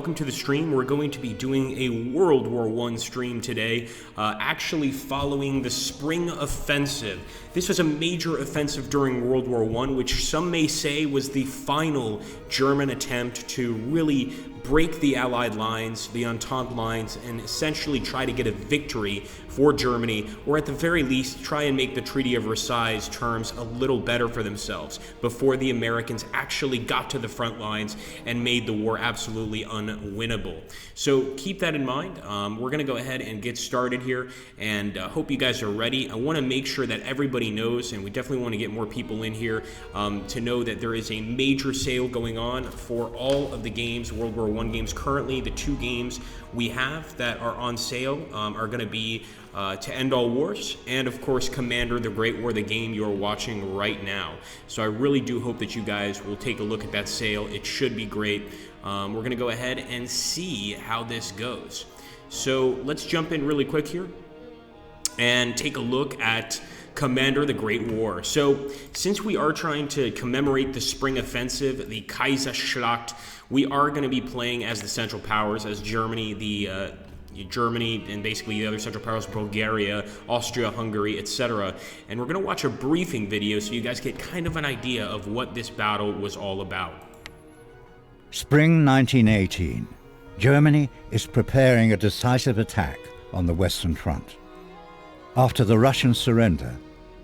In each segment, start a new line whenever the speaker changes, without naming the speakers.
welcome to the stream. We're going to be doing a World War I stream today, actually following the Spring Offensive. This was a major offensive during World War I, which some may say was the final German attempt to really break the Allied lines, the Entente lines, and essentially try to get a victory for Germany, or at the very least, try and make the Treaty of Versailles terms a little better for themselves before the Americans actually got to the front lines and made the war absolutely unwinnable. So keep that in mind. We're going to go ahead and get started here, and hope you guys are ready. I want to make sure that everybody knows, and we definitely want to get more people in here to know that there is a major sale going on for all of the games, World War I games. Currently, the 2 games we have that are on sale are going to be To End All Wars and, of course, Commander the Great War, the game you're watching right now. So I really do hope that you guys will take a look at that sale. It should be great. We're going to go ahead and see how this goes. So let's jump in really quick here and take a look at Commander the Great War. So since we are trying to commemorate the Spring Offensive, the Kaiserschlacht, we are going to be playing as the Central Powers, as Germany, Germany and basically the other Central Powers, Bulgaria, Austria, Hungary, etc. And we're going to watch a briefing video so you guys get kind of an idea of what this battle was all about.
Spring 1918. Germany is preparing a decisive attack on the Western Front. After the Russian surrender,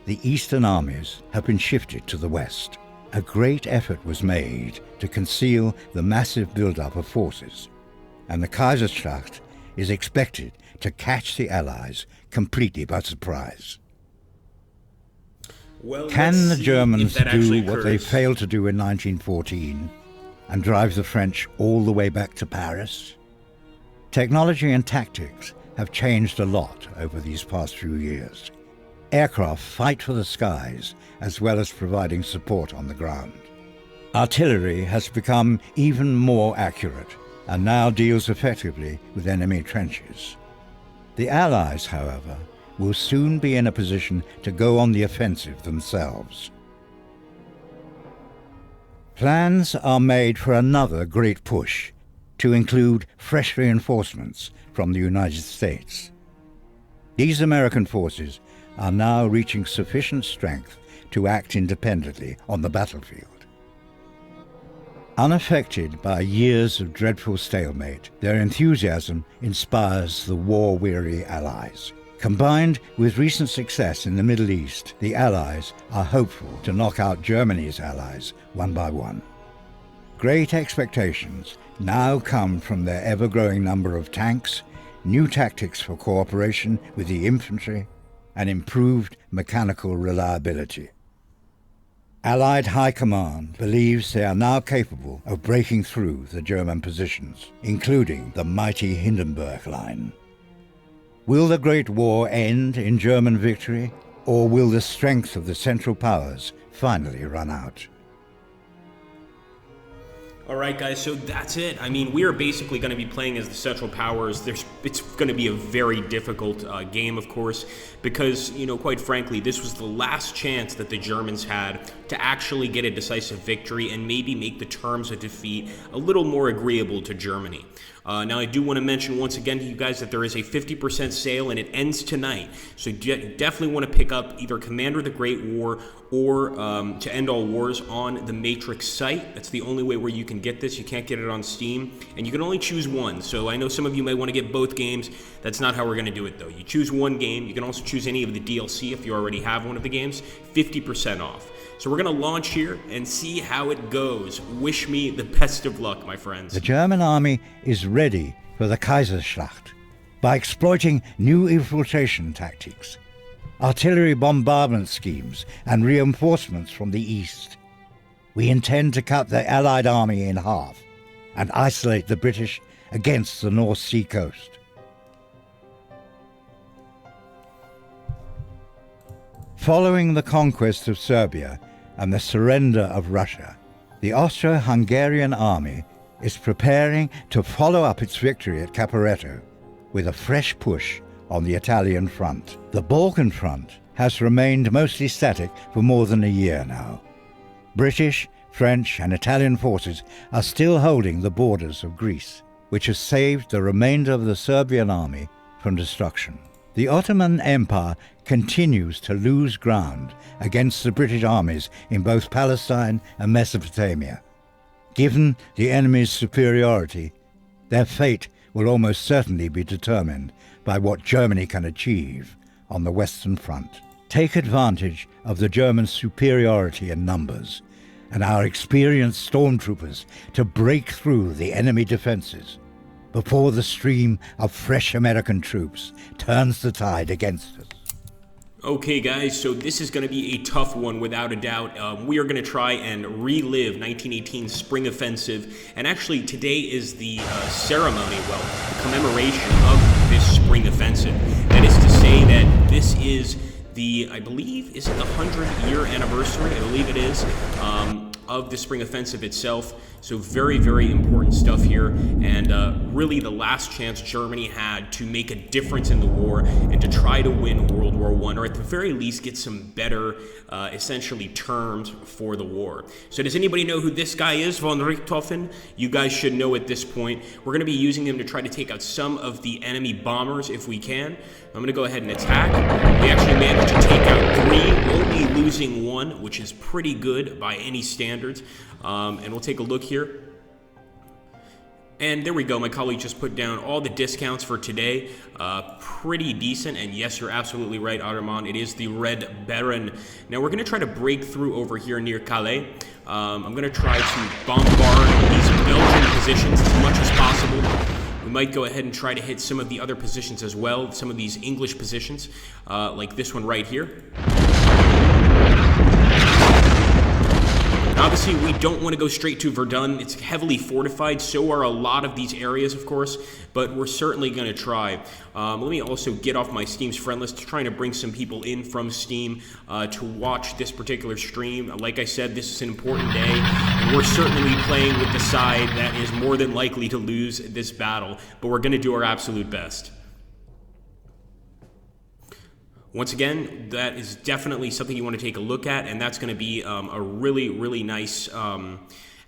the Eastern armies have been shifted to the west. A great effort was made to conceal the massive buildup of forces, and the Kaiserschlacht is expected to catch the Allies completely by surprise.
Well,
can the Germans do what they failed to do in 1914 and drive the French all the way back to Paris? Technology and tactics have changed a lot over these past few years. Aircraft fight for the skies as well as providing support on the ground. Artillery has become even more accurate and now deals effectively with enemy trenches. The Allies, however, will soon be in a position to go on the offensive themselves. Plans are made for another great push to include fresh reinforcements from the United States. These American forces are now reaching sufficient strength to act independently on the battlefield. Unaffected by years of dreadful stalemate, their enthusiasm inspires the war-weary Allies. Combined with recent success in the Middle East, the Allies are hopeful to knock out Germany's allies one by one. Great expectations now come from their ever-growing number of tanks, new tactics for cooperation with the infantry, and improved mechanical reliability. Allied High Command believes they are now capable of breaking through the German positions, including the mighty Hindenburg Line. Will the Great War end in German victory, or will the strength of the Central Powers finally run out?
All right, guys, so that's it. I mean, we are basically going to be playing as the Central Powers. It's going to be a very difficult game, of course, because, quite frankly, this was the last chance that the Germans had to actually get a decisive victory and maybe make the terms of defeat a little more agreeable to Germany. Now, I do want to mention once again to you guys that there is a 50% sale, and it ends tonight. So definitely want to pick up either Commander the Great War or To End All Wars on the Matrix site. That's the only way where you can get this. You can't get it on Steam, and you can only choose one. So I know some of you may want to get both games. That's not how we're going to do it, though. You choose one game. You can also choose any of the DLC if you already have one of the games. 50% off. So we're going to launch here and see how it goes. Wish me the best of luck, my friends.
The German army is ready for the Kaiserschlacht by exploiting new infiltration tactics, artillery bombardment schemes, and reinforcements from the east. We intend to cut the Allied army in half and isolate the British against the North Sea coast. Following the conquest of Serbia and the surrender of Russia, the Austro-Hungarian army is preparing to follow up its victory at Caporetto with a fresh push on the Italian front. The Balkan front has remained mostly static for more than a year now. British, French, and Italian forces are still holding the borders of Greece, which has saved the remainder of the Serbian army from destruction. The Ottoman Empire continues to lose ground against the British armies in both Palestine and Mesopotamia. Given the enemy's superiority, their fate will almost certainly be determined by what Germany can achieve on the Western Front. Take advantage of the German superiority in numbers and our experienced stormtroopers to break through the enemy defenses before the stream of fresh American troops turns the tide against us.
Okay, guys, so this is going to be a tough one without a doubt. We are going to try and relive 1918's Spring Offensive, and actually today is the ceremony, the commemoration of this Spring Offensive. That is to say that this is I believe, is it the 100-year anniversary? I believe it is, of the Spring Offensive itself. So very, very important stuff here, and really the last chance Germany had to make a difference in the war and to try to win World War I, or at the very least get some better, essentially, terms for the war. So does anybody know who this guy is, von Richthofen? You guys should know at this point. We're going to be using him to try to take out some of the enemy bombers if we can. I'm going to go ahead and attack. We actually managed to take out 3, only losing 1, which is pretty good by any standards. And we'll take a look here. And there we go. My colleague just put down all the discounts for today. Pretty decent. And yes, you're absolutely right, Armand. It is the Red Baron. Now we're going to try to break through over here near Calais. I'm going to try to bombard these Belgian positions as much as possible. We might go ahead and try to hit some of the other positions as well, some of these English positions, like this one right here. Obviously, we don't want to go straight to Verdun. It's heavily fortified. So are a lot of these areas, of course, but we're certainly going to try. Let me also get off my Steam's friend list, trying to bring some people in from Steam to watch this particular stream. Like I said, this is an important day, and we're certainly playing with the side that is more than likely to lose this battle, but we're going to do our absolute best. Once again, that is definitely something you want to take a look at, and that's going to be a really, really nice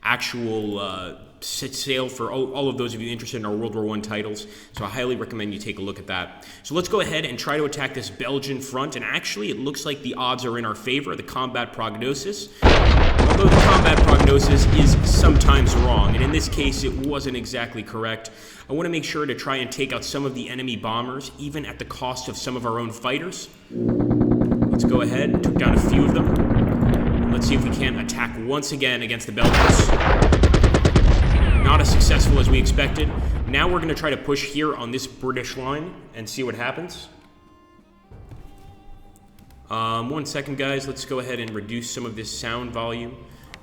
actual sale for all of those of you interested in our World War I titles. So I highly recommend you take a look at that. So let's go ahead and try to attack this Belgian front, and actually it looks like the odds are in our favor, the combat prognosis. Although the combat prognosis is sometimes wrong, and in this case it wasn't exactly correct. I want to make sure to try and take out some of the enemy bombers, even at the cost of some of our own fighters. Let's go ahead, took down a few of them. And let's see if we can attack once again against the Belgians. Not as successful as we expected. Now we're going to try to push here on this British line and see what happens. 1 second, guys. Let's go ahead and reduce some of this sound volume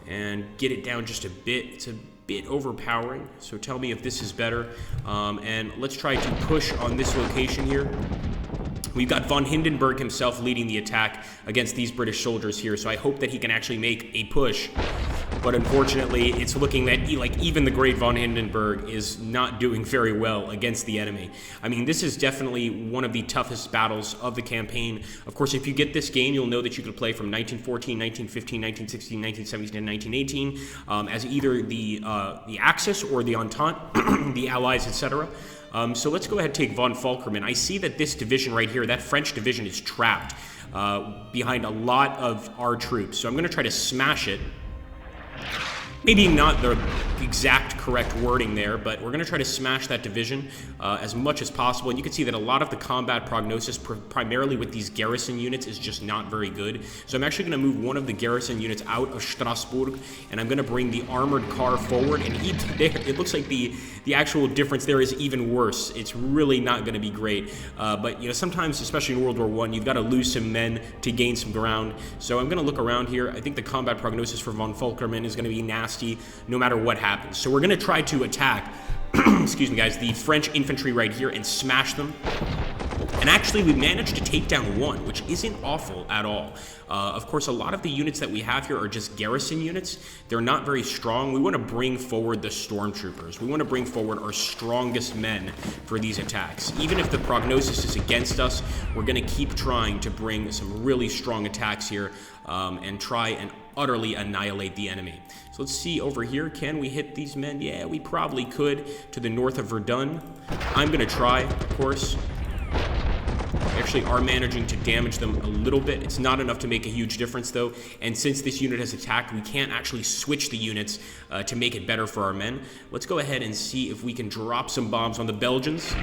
and get it down just a bit. It's a bit overpowering, so tell me if this is better. And let's try to push on this location here. We've got von Hindenburg himself leading the attack against these British soldiers here, so I hope that he can actually make a push. But unfortunately, it's looking that even the great von Hindenburg is not doing very well against the enemy. I mean, this is definitely one of the toughest battles of the campaign. Of course, if you get this game, you'll know that you could play from 1914, 1915, 1916, 1917, and 1918 as either the Axis or the Entente, the Allies, etc. So let's go ahead and take von Falkerman. I see that this division right here, that French division, is trapped behind a lot of our troops. So I'm going to try to smash it. Maybe not the exact correct wording there, but we're going to try to smash that division as much as possible. And you can see that a lot of the combat prognosis, primarily with these garrison units, is just not very good. So I'm actually going to move one of the garrison units out of Strasbourg, and I'm going to bring the armored car forward. And it looks like the actual difference there is even worse. It's really not going to be great. But sometimes, especially in World War I, you've got to lose some men to gain some ground. So I'm going to look around here. I think the combat prognosis for von Falkerman is going to be nasty no matter what happens. So we're going to try to attack, excuse me guys, the French infantry right here and smash them. And actually we managed to take down one, which isn't awful at all. Of course, a lot of the units that we have here are just garrison units. They're not very strong. We want to bring forward the stormtroopers. We want to bring forward our strongest men for these attacks. Even if the prognosis is against us, we're going to keep trying to bring some really strong attacks here and try and utterly annihilate the enemy. So let's see over here. Can we hit these men? Yeah, we probably could, to the north of Verdun. I'm going to try, of course. We actually are managing to damage them a little bit. It's not enough to make a huge difference, though. And since this unit has attacked, we can't actually switch the units to make it better for our men. Let's go ahead and see if we can drop some bombs on the Belgians.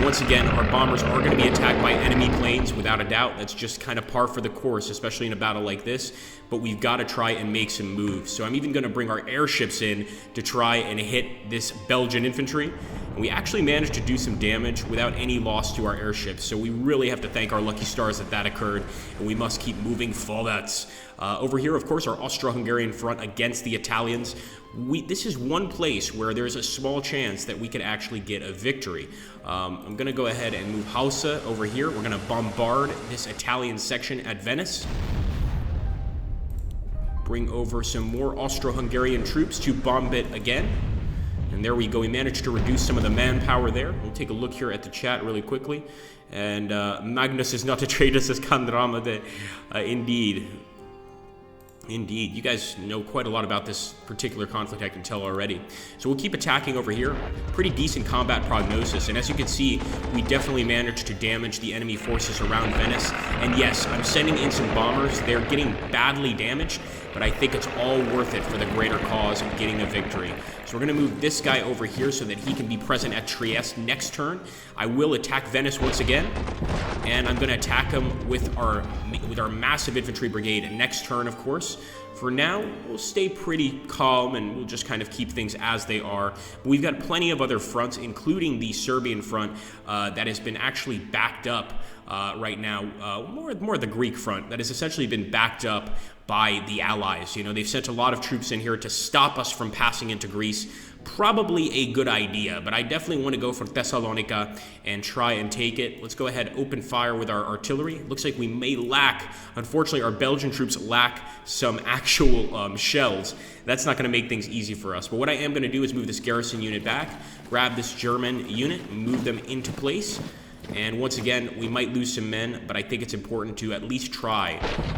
Once again, our bombers are going to be attacked by enemy planes, without a doubt. That's just kind of par for the course, especially in a battle like this. But we've got to try and make some moves. So I'm even going to bring our airships in to try and hit this Belgian infantry. And we actually managed to do some damage without any loss to our airships. So we really have to thank our lucky stars that occurred. And we must keep moving forwards. Over here, of course, our Austro-Hungarian front against the Italians. This is one place where there's a small chance that we could actually get a victory. I'm going to go ahead and move Hausa over here. We're going to bombard this Italian section at Venice. Bring over some more Austro-Hungarian troops to bomb it again. And there we go. We managed to reduce some of the manpower there. We'll take a look here at the chat really quickly. And Magnus is not a traitor, says Kandrama. Indeed. Indeed. You guys know quite a lot about this particular conflict, I can tell already. So we'll keep attacking over here. Pretty decent combat prognosis. And as you can see, we definitely managed to damage the enemy forces around Venice. And yes, I'm sending in some bombers. They're getting badly damaged, but I think it's all worth it for the greater cause of getting a victory. So we're going to move this guy over here so that he can be present at Trieste next turn. I will attack Venice once again, and I'm going to attack him with our massive infantry brigade next turn, of course. For now, we'll stay pretty calm and we'll just kind of keep things as they are. But we've got plenty of other fronts, including the Serbian front that has been actually backed up right now. More the Greek front that has essentially been backed up by the Allies. You know, they've sent a lot of troops in here to stop us from passing into Greece. Probably a good idea, but I definitely want to go for Thessalonica and try and take it. Let's go ahead, open fire with our artillery. Looks like we may lack, unfortunately, our Belgian troops lack some actual shells. That's not going to make things easy for us. But what I am going to do is move this garrison unit back, grab this German unit, move them into place. And once again, we might lose some men, but I think it's important to at least try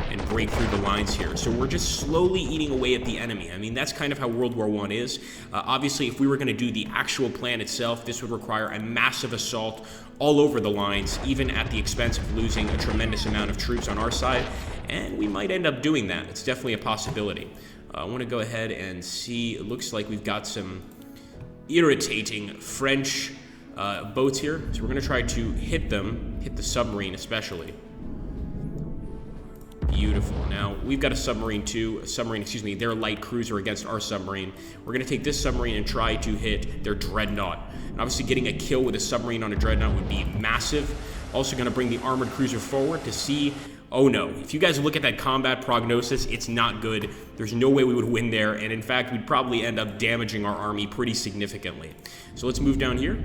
and break through the lines here. So we're just slowly eating away at the enemy. I mean, that's kind of how World War I is. Obviously, if we were going to do the actual plan itself, this would require a massive assault all over the lines, even at the expense of losing a tremendous amount of troops on our side. And we might end up doing that. It's definitely a possibility. I want to go ahead and see. It looks like we've got some irritating French boats here, so we're going to try to hit the submarine especially. Beautiful. Now, we've got a submarine too, their light cruiser against our submarine. We're going to take this submarine and try to hit their dreadnought. And obviously getting a kill with a submarine on a dreadnought would be massive. Also going to bring the armored cruiser forward to see. Oh no, if you guys look at that combat prognosis, it's not good. There's no way we would win there, and in fact, we'd probably end up damaging our army pretty significantly. So let's move down here.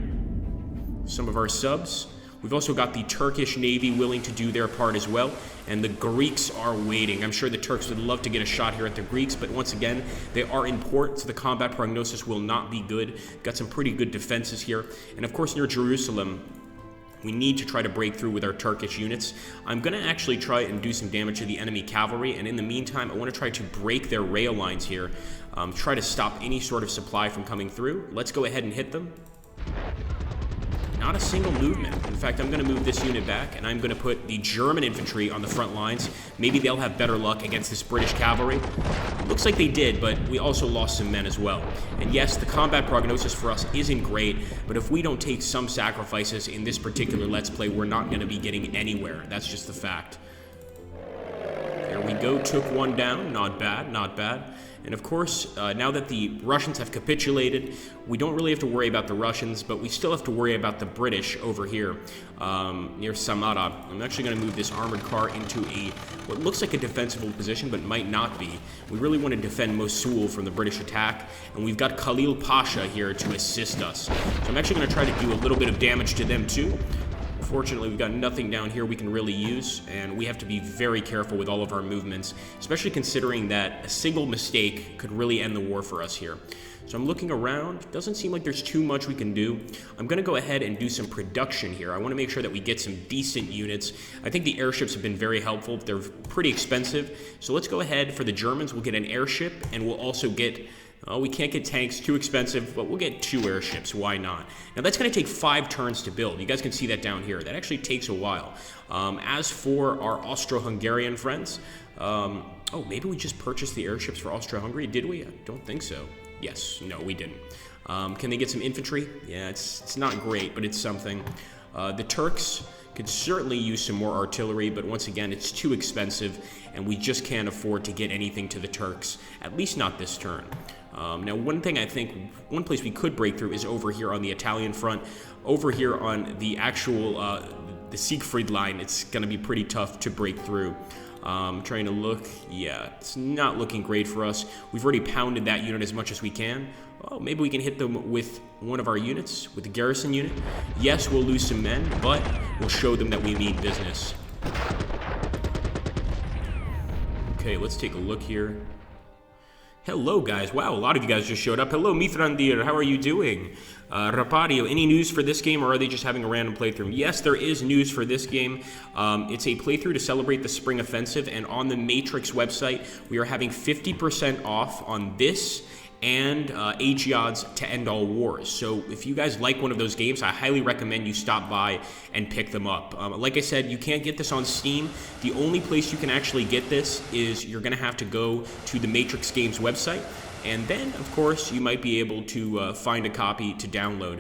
Some of our subs. We've also got the Turkish Navy willing to do their part as well, and the Greeks are waiting. I'm sure the Turks would love to get a shot here at the Greeks, but once again, they are in port, so the combat prognosis will not be good. Got some pretty good defenses here, and of course near Jerusalem, we need to try to break through with our Turkish units. I'm going to actually try and do some damage to the enemy cavalry, and in the meantime, I want to try to break their rail lines here, try to stop any sort of supply from coming through. Let's go ahead and hit them. Not a single movement. In fact, I'm going to move this unit back, and I'm going to put the German infantry on the front lines. Maybe they'll have better luck against this British cavalry. Looks like they did, but we also lost some men as well. And yes, the combat prognosis for us isn't great, but if we don't take some sacrifices in this particular Let's Play, we're not going to be getting anywhere. That's just the fact. There we go. Took one down. Not bad, not bad. And of course, now that the Russians have capitulated, we don't really have to worry about the Russians, but we still have to worry about the British over here near Samara. I'm actually going to move this armored car into what looks like a defensible position, but might not be. We really want to defend Mosul from the British attack, and we've got Khalil Pasha here to assist us. So I'm actually going to try to do a little bit of damage to them too. Fortunately, we've got nothing down here we can really use, and we have to be very careful with all of our movements, especially considering that a single mistake could really end the war for us here. So I'm looking around. Doesn't seem like there's too much we can do. I'm going to go ahead and do some production here. I want to make sure that we get some decent units. I think the airships have been very helpful. They're pretty expensive. So let's go ahead. For the Germans, we'll get an airship, and we'll also get... we can't get tanks, too expensive, but we'll get 2 airships. Why not? Now, that's going to take 5 turns to build. You guys can see that down here. That actually takes a while. As for our Austro-Hungarian friends, oh, maybe we just purchased the airships for Austria-Hungary, did we? I don't think so. Yes, no, we didn't. Can they get some infantry? Yeah, it's not great, but it's something. The Turks could certainly use some more artillery, but once again, it's too expensive, and we just can't afford to get anything to the Turks, at least not this turn. Now, one place we could break through is over here on the Italian front. Over here on the actual, the Siegfried line, it's going to be pretty tough to break through. Trying to look, yeah, it's not looking great for us. We've already pounded that unit as much as we can. Oh, maybe we can hit them with one of our units, with the garrison unit. Yes, we'll lose some men, but we'll show them that we mean business. Okay, let's take a look here. Hello, guys. Wow, a lot of you guys just showed up. Hello, Mithrandir. How are you doing? Rapadio, any news for this game, or are they just having a random playthrough? Yes, there is news for this game. It's a playthrough to celebrate the Spring Offensive, and on the Matrix website, we are having 50% off on this and AG Odds to End All Wars. So if you guys like one of those games, I highly recommend you stop by and pick them up. Like I said, you can't get this on Steam. The only place you can actually get this is you're going to have to go to the Matrix Games website, and then, of course, you might be able to find a copy to download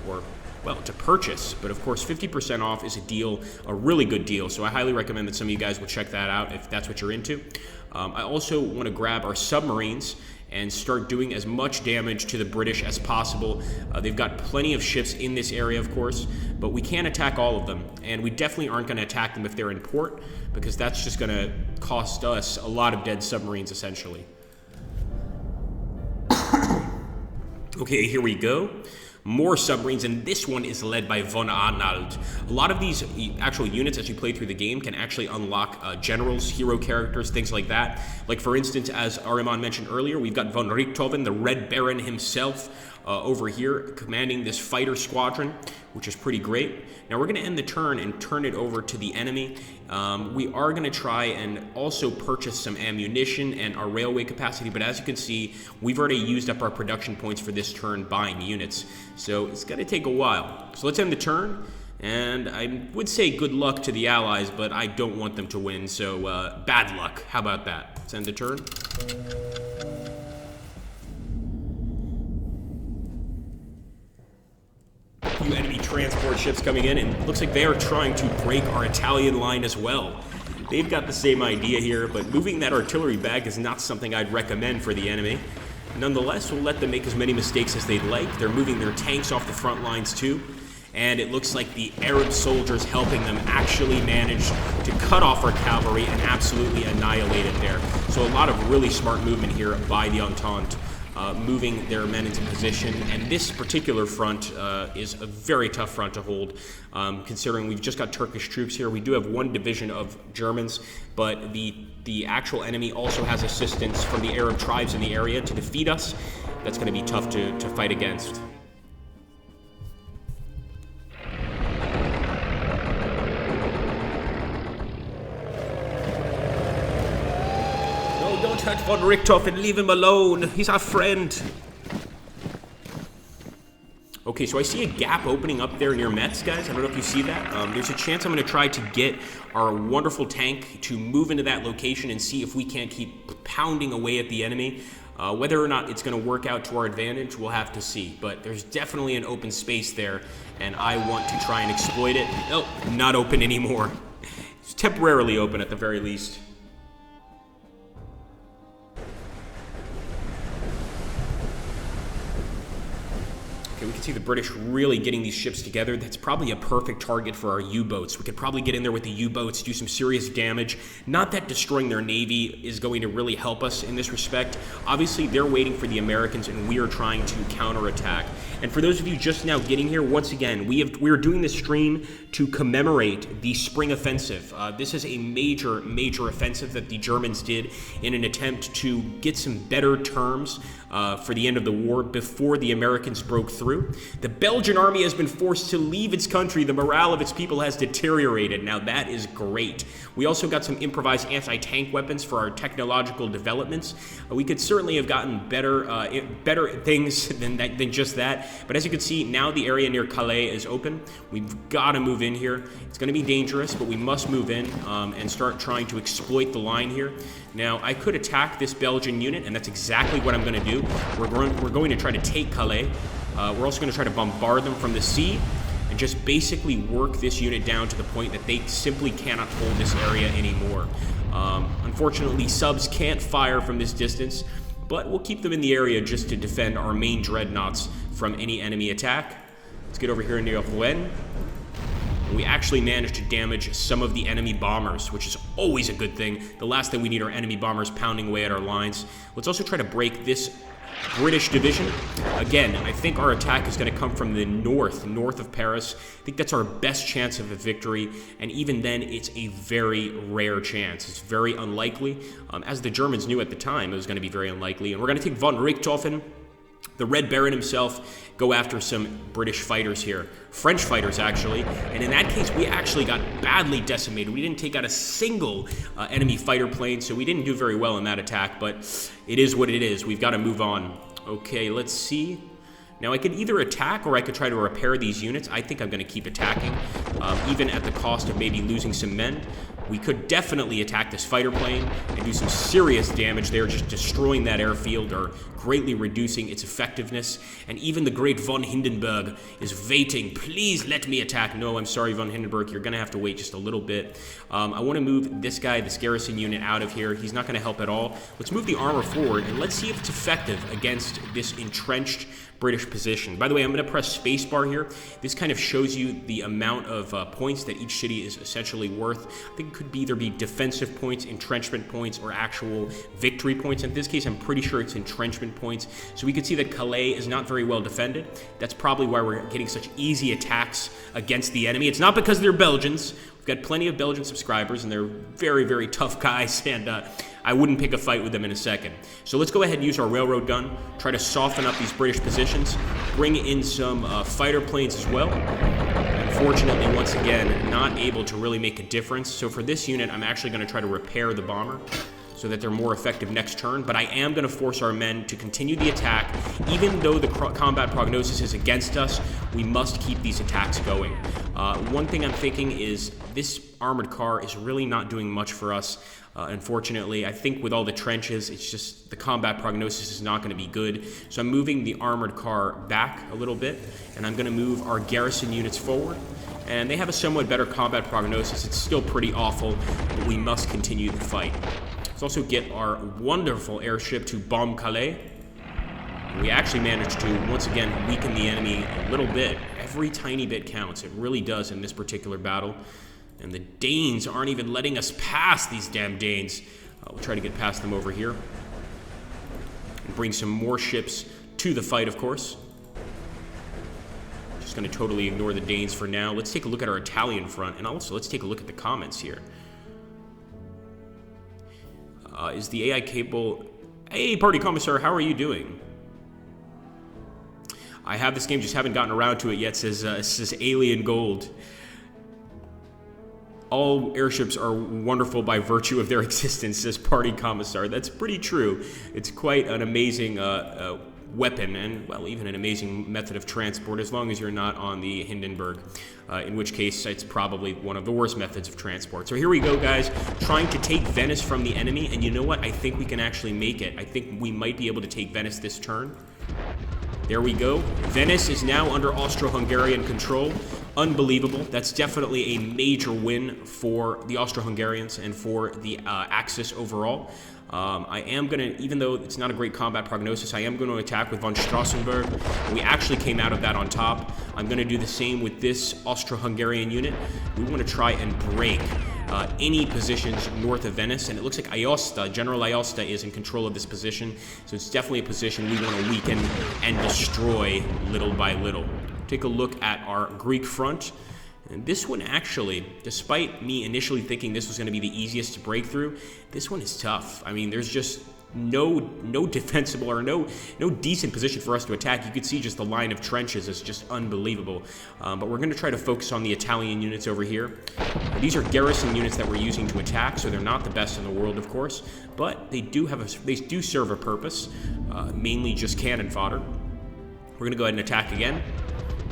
or, well, to purchase. But, of course, 50% off is a deal, a really good deal, so I highly recommend that some of you guys will check that out if that's what you're into. I also want to grab our submarines and start doing as much damage to the British as possible. They've got plenty of ships in this area, of course, but we can't attack all of them, and we definitely aren't going to attack them if they're in port, because that's just going to cost us a lot of dead submarines, essentially. Okay, here we go. More submarines, and this one is led by von Arnold. A lot of these actual units, as you play through the game, can actually unlock generals, hero characters, things like that. Like, for instance, as Ariman mentioned earlier, we've got von Richthofen, the Red Baron himself, over here, commanding this fighter squadron, which is pretty great. Now, we're going to end the turn and turn it over to the enemy. We are going to try and also purchase some ammunition and our railway capacity, but as you can see, we've already used up our production points for this turn buying units, so it's going to take a while. So let's end the turn, and I would say good luck to the Allies, but I don't want them to win, so bad luck. How about that? Let's end the turn. Few enemy transport ships coming in, and it looks like they are trying to break our Italian line as well. They've got the same idea here, but moving that artillery back is not something I'd recommend for the enemy. Nonetheless, we'll let them make as many mistakes as they'd like. They're moving their tanks off the front lines too, and it looks like the Arab soldiers helping them actually managed to cut off our cavalry and absolutely annihilate it there. So a lot of really smart movement here by the Entente. Moving their men into position, and this particular front is a very tough front to hold, considering we've just got Turkish troops here. We do have one division of Germans, but the actual enemy also has assistance from the Arab tribes in the area to defeat us. That's going to be tough to fight against. Don't touch von Richthofen, leave him alone. He's our friend. Okay, so I see a gap opening up there near Metz, guys. I don't know if you see that. There's a chance I'm going to try to get our wonderful tank to move into that location and see if we can't keep pounding away at the enemy. Whether or not it's going to work out to our advantage, we'll have to see. But there's definitely an open space there, and I want to try and exploit it. Oh, not open anymore. It's temporarily open at the very least. Okay, we can see the British really getting these ships together. That's probably a perfect target for our U-boats. We could probably get in there with the U-boats, do some serious damage. Not that destroying their navy is going to really help us in this respect. Obviously, they're waiting for the Americans, and we are trying to counterattack. And for those of you just now getting here, once again, we are doing this stream to commemorate the Spring Offensive. This is a major, major offensive that the Germans did in an attempt to get some better terms for the end of the war before the Americans broke through. The Belgian army has been forced to leave its country. The morale of its people has deteriorated. Now that is great. We also got some improvised anti-tank weapons for our technological developments. We could certainly have gotten better things than just that. But as you can see, now the area near Calais is open. We've got to move in here. It's going to be dangerous, but we must move in and start trying to exploit the line here. Now, I could attack this Belgian unit, and that's exactly what I'm going to do. We're going to try to take Calais. We're also going to try to bombard them from the sea and just basically work this unit down to the point that they simply cannot hold this area anymore. Unfortunately, subs can't fire from this distance, but we'll keep them in the area just to defend our main dreadnoughts from any enemy attack. Let's get over here near Rouen. We actually managed to damage some of the enemy bombers, which is always a good thing. The last thing we need are enemy bombers pounding away at our lines. Let's also try to break this British division. Again, I think our attack is going to come from the north of Paris. I think that's our best chance of a victory, and even then, it's a very rare chance. It's very unlikely. As the Germans knew at the time, it was going to be very unlikely. And we're going to take von Richthofen, the Red Baron himself, go after some British fighters here. French fighters, actually. And in that case, we actually got badly decimated. We didn't take out a single enemy fighter plane, so we didn't do very well in that attack, but it is what it is. We've got to move on. Okay, let's see. Now, I could either attack or I could try to repair these units. I think I'm going to keep attacking, even at the cost of maybe losing some men. We could definitely attack this fighter plane and do some serious damage there, just destroying that airfield or greatly reducing its effectiveness. And even the great von Hindenburg is waiting. Please let me attack. No, I'm sorry, von Hindenburg. You're going to have to wait just a little bit. I want to move this guy, this garrison unit, out of here. He's not going to help at all. Let's move the armor forward, and let's see if it's effective against this entrenched British position. By the way, I'm going to press spacebar here. This kind of shows you the amount of points that each city is essentially worth. I think it could either be defensive points, entrenchment points, or actual victory points. In this case, I'm pretty sure it's entrenchment points. So we can see that Calais is not very well defended. That's probably why we're getting such easy attacks against the enemy. It's not because they're Belgians. We've got plenty of Belgian subscribers, and they're very, very tough guys, and I wouldn't pick a fight with them in a second. So let's go ahead and use our railroad gun, try to soften up these British positions, bring in some fighter planes as well. Unfortunately, once again, not able to really make a difference. So for this unit, I'm actually going to try to repair the bomber so that they're more effective next turn, but I am going to force our men to continue the attack. Even though the combat prognosis is against us, we must keep these attacks going. One thing I'm thinking is this armored car is really not doing much for us. Unfortunately, I think with all the trenches, it's just the combat prognosis is not going to be good. So I'm moving the armored car back a little bit, and I'm going to move our garrison units forward. And they have a somewhat better combat prognosis. It's still pretty awful, but we must continue the fight. Let's also get our wonderful airship to bomb Calais. We actually managed to, once again, weaken the enemy a little bit. Every tiny bit counts. It really does in this particular battle. And the Danes aren't even letting us pass, these damn Danes. We'll try to get past them over here. And bring some more ships to the fight, of course. Just going to totally ignore the Danes for now. Let's take a look at our Italian front, and also let's take a look at the comments here. Is the AI capable? Hey, Party Commissar, how are you doing? I have this game, just haven't gotten around to it yet, says Alien Gold. All airships are wonderful by virtue of their existence, says Party Commissar. That's pretty true. It's quite an amazing weapon and, well, even an amazing method of transport, as long as you're not on the Hindenburg, in which case it's probably one of the worst methods of transport. So here we go, guys, trying to take Venice from the enemy, and you know what? I think we can actually make it. I think we might be able to take Venice this turn. There we go. Venice is now under Austro-Hungarian control. Unbelievable. That's definitely a major win for the Austro-Hungarians and for the Axis overall. I am going to, even though it's not a great combat prognosis, I am going to attack with von Strassenberg. We actually came out of that on top. I'm going to do the same with this Austro-Hungarian unit. We want to try and break any positions north of Venice, and it looks like Aosta, General Aosta, is in control of this position, so it's definitely a position we want to weaken and destroy little by little. Take a look at our Greek front. And this one actually, despite me initially thinking this was going to be the easiest to break through, this one is tough. I mean, there's just no defensible or no decent position for us to attack. You could see just the line of trenches is just unbelievable. But we're going to try to focus on the Italian units over here. These are garrison units that we're using to attack, so they're not the best in the world, of course, but they do serve a purpose, mainly just cannon fodder. We're going to go ahead and attack again.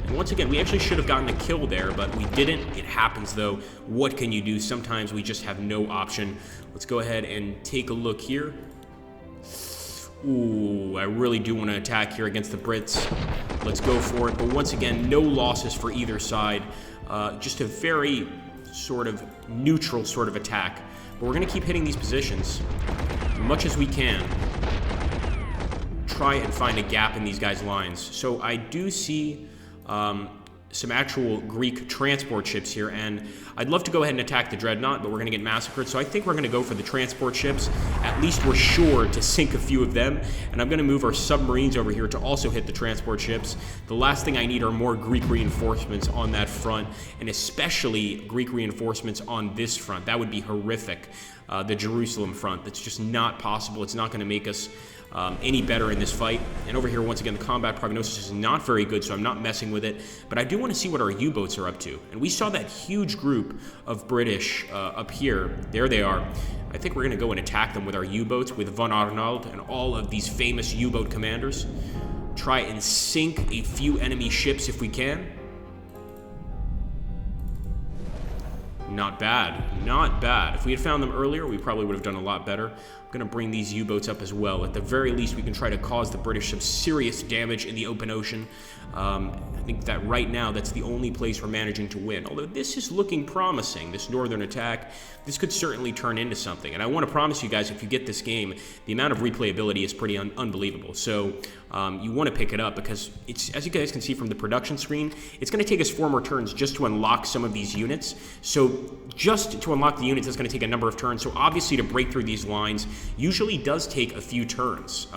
And once again, we actually should have gotten a kill there, but we didn't. It happens, though. What can you do? Sometimes we just have no option. Let's go ahead and take a look here. Ooh, I really do want to attack here against the Brits. Let's go for it. But once again, no losses for either side. Just a very sort of neutral sort of attack. But we're going to keep hitting these positions as much as we can. Try and find a gap in these guys' lines. So I do see some actual Greek transport ships here, and I'd love to go ahead and attack the Dreadnought, but we're going to get massacred, so I think we're going to go for the transport ships. At least we're sure to sink a few of them, and I'm going to move our submarines over here to also hit the transport ships. The last thing I need are more Greek reinforcements on that front, and especially Greek reinforcements on this front. That would be horrific. The Jerusalem front, that's just not possible. It's not going to make us any better in this fight. And over here, once again, the combat prognosis is not very good, so I'm not messing with it. But I do want to see what our U-boats are up to. And we saw that huge group of British up here. There they are. I think we're going to go and attack them with our U-boats, with von Arnold and all of these famous U-boat commanders. Try and sink a few enemy ships if we can. Not bad. Not bad. If we had found them earlier, we probably would have done a lot better. I'm going to bring these U-boats up as well. At the very least, we can try to cause the British some serious damage in the open ocean. I think that right now, that's the only place we're managing to win. Although this is looking promising, this northern attack. This could certainly turn into something. And I want to promise you guys, if you get this game, the amount of replayability is pretty unbelievable. So you want to pick it up because, it's, as you guys can see from the production screen, it's going to take us 4 more turns just to unlock some of these units. So just to unlock the units, it's going to take a number of turns. So obviously to break through these lines usually does take a few turns.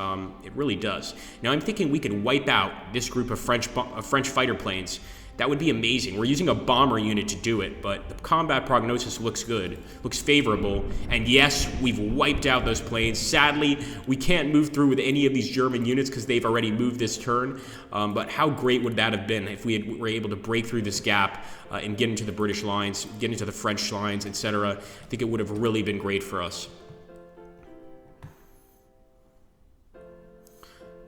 It really does. Now I'm thinking we could wipe out this group of French fighter planes. That would be amazing. We're using a bomber unit to do it, but the combat prognosis looks good, looks favorable, and yes, we've wiped out those planes. Sadly, we can't move through with any of these German units because they've already moved this turn, but how great would that have been if we were able to break through this gap and get into the British lines, get into the French lines, etc. I think it would have really been great for us.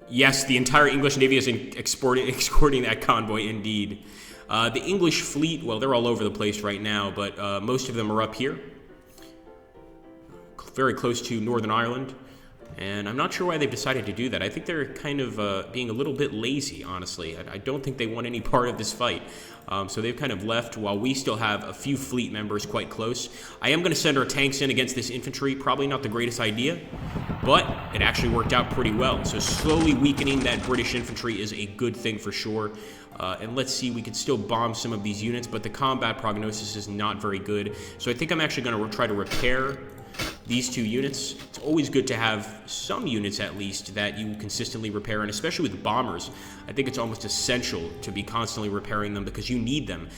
Yes, the entire English Navy is escorting that convoy, indeed. The English fleet, well, they're all over the place right now, but most of them are up here. Very close to Northern Ireland. And I'm not sure why they've decided to do that. I think they're kind of being a little bit lazy, honestly. I don't think they want any part of this fight. So they've kind of left while we still have a few fleet members quite close. I am going to send our tanks in against this infantry. Probably not the greatest idea, but it actually worked out pretty well. So slowly weakening that British infantry is a good thing for sure. And let's see, we could still bomb some of these units, but the combat prognosis is not very good. So I think I'm actually going to try to repair these 2 units. It's always good to have some units at least that you consistently repair, and especially with bombers, I think it's almost essential to be constantly repairing them because you need them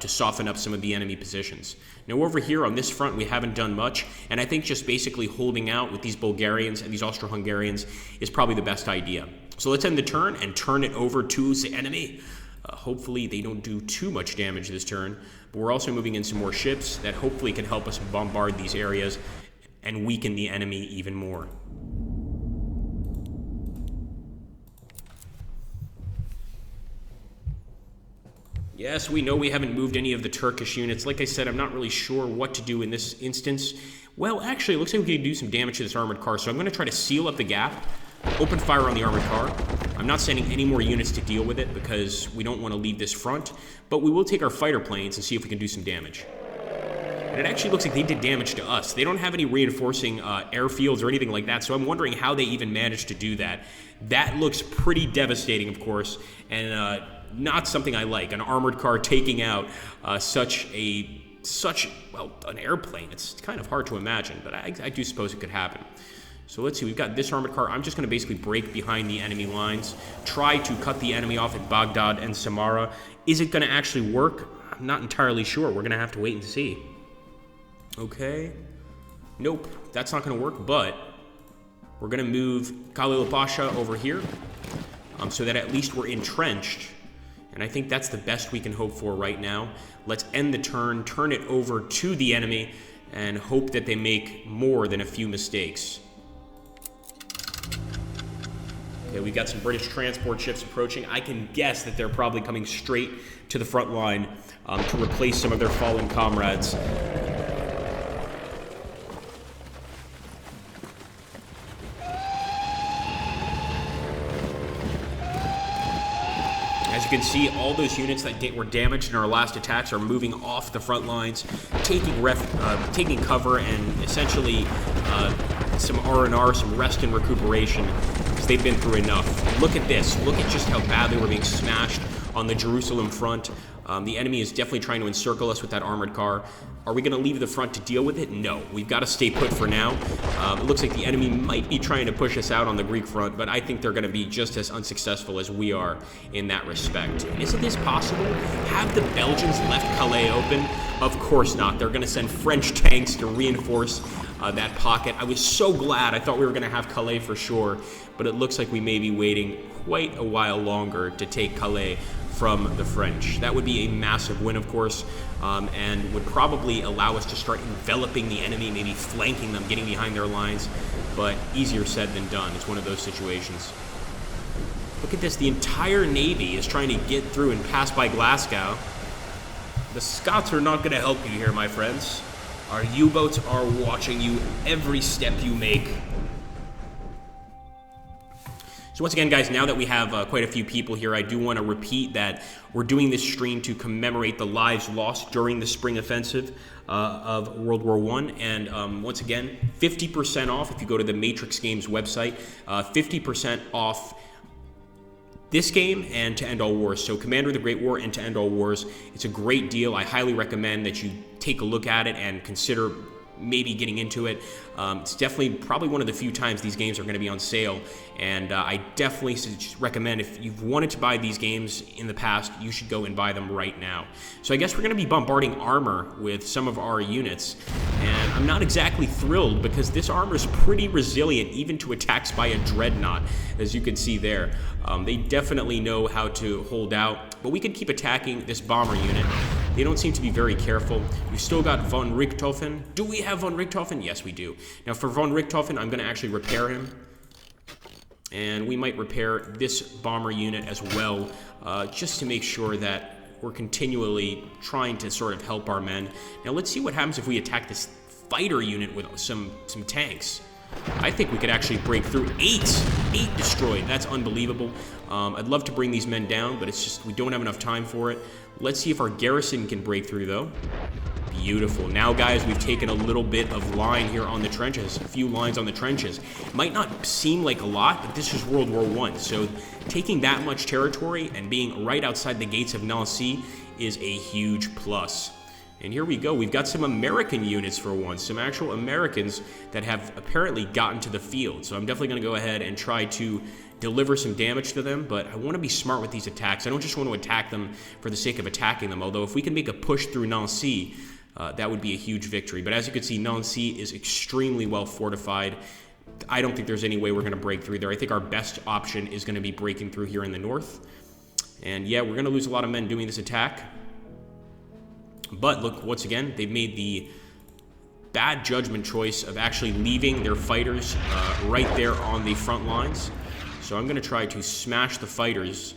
to soften up some of the enemy positions. Now over here on this front, we haven't done much, and I think just basically holding out with these Bulgarians and these Austro-Hungarians is probably the best idea. So let's end the turn and turn it over to the enemy. Hopefully they don't do too much damage this turn, but we're also moving in some more ships that hopefully can help us bombard these areas and weaken the enemy even more. Yes, we know we haven't moved any of the Turkish units. Like I said, I'm not really sure what to do in this instance. Well, actually, it looks like we can do some damage to this armored car, so I'm going to try to seal up the gap, open fire on the armored car. I'm not sending any more units to deal with it because we don't want to leave this front, but we will take our fighter planes and see if we can do some damage. And it actually looks like they did damage to us. They don't have any reinforcing airfields or anything like that, so I'm wondering how they even managed to do that. That looks pretty devastating, of course, and not something I like. An armored car taking out such an airplane. It's kind of hard to imagine, but I do suppose it could happen. So let's see, we've got this armored car. I'm just going to basically break behind the enemy lines, try to cut the enemy off at Baghdad and Samarra. Is it going to actually work? I'm not entirely sure. We're going to have to wait and see. Okay. Nope, that's not going to work, but we're going to move Khalil Pasha over here so that at least we're entrenched. And I think that's the best we can hope for right now. Let's end the turn, turn it over to the enemy, and hope that they make more than a few mistakes. Okay, we've got some British transport ships approaching. I can guess that they're probably coming straight to the front line to replace some of their fallen comrades. As you can see, all those units that were damaged in our last attacks are moving off the front lines, taking cover, and essentially some R&R, some rest and recuperation, because they've been through enough. Look at this. Look at just how badly we're being smashed on the Jerusalem front. The enemy is definitely trying to encircle us with that armored car. Are we going to leave the front to deal with it? No. We've got to stay put for now. It looks like the enemy might be trying to push us out on the Greek front, but I think they're going to be just as unsuccessful as we are in that respect. Isn't this possible? Have the Belgians left Calais open? Of course not. They're going to send French tanks to reinforce that pocket. I was so glad. I thought we were going to have Calais for sure, but it looks like we may be waiting quite a while longer to take Calais from the French. That would be a massive win, of course, and would probably allow us to start enveloping the enemy, maybe flanking them, getting behind their lines, but easier said than done. It's one of those situations. Look at this. The entire Navy is trying to get through and pass by Glasgow. The Scots are not going to help you here, my friends. Our U-boats are watching you every step you make. So once again, guys, now that we have quite a few people here, I do want to repeat that we're doing this stream to commemorate the lives lost during the spring offensive of World War I. And once again, 50% off if you go to the Matrix Games website, 50% off this game and To End All Wars. So Commander of the Great War and To End All Wars. It's a great deal. I highly recommend that you take a look at it and consider maybe getting into it. It's definitely probably one of the few times these games are going to be on sale, and I definitely recommend, if you've wanted to buy these games in the past, you should go and buy them right now. So I guess we're going to be bombarding armor with some of our units, and I'm not exactly thrilled because this armor is pretty resilient even to attacks by a dreadnought, as you can see there. They definitely know how to hold out, but we could keep attacking this bomber unit. They don't seem to be very careful. We've still got von Richthofen. Do we have von Richthofen? Yes, we do. Now for von Richthofen, I'm going to actually repair him. And we might repair this bomber unit as well, just to make sure that we're continually trying to sort of help our men. Now let's see what happens if we attack this fighter unit with some tanks. I think we could actually break through. 8 destroyed. That's unbelievable. I'd love to bring these men down, but it's just we don't have enough time for it. Let's see if our garrison can break through, though. Beautiful. Now, guys, we've taken a little bit of line here on the trenches. A few lines on the trenches. Might not seem like a lot, but this is World War I. So taking that much territory and being right outside the gates of Nancy is a huge plus. And here we go. We've got some American units for once. Some actual Americans that have apparently gotten to the field. So I'm definitely going to go ahead and try to deliver some damage to them, but I want to be smart with these attacks. I don't just want to attack them for the sake of attacking them, although if we can make a push through Nancy, that would be a huge victory. But as you can see, Nancy is extremely well fortified. I don't think there's any way we're going to break through there. I think our best option is going to be breaking through here in the north. And yeah, we're going to lose a lot of men doing this attack. But look, once again, they've made the bad judgment choice of actually leaving their fighters right there on the front lines. So I'm going to try to smash the fighters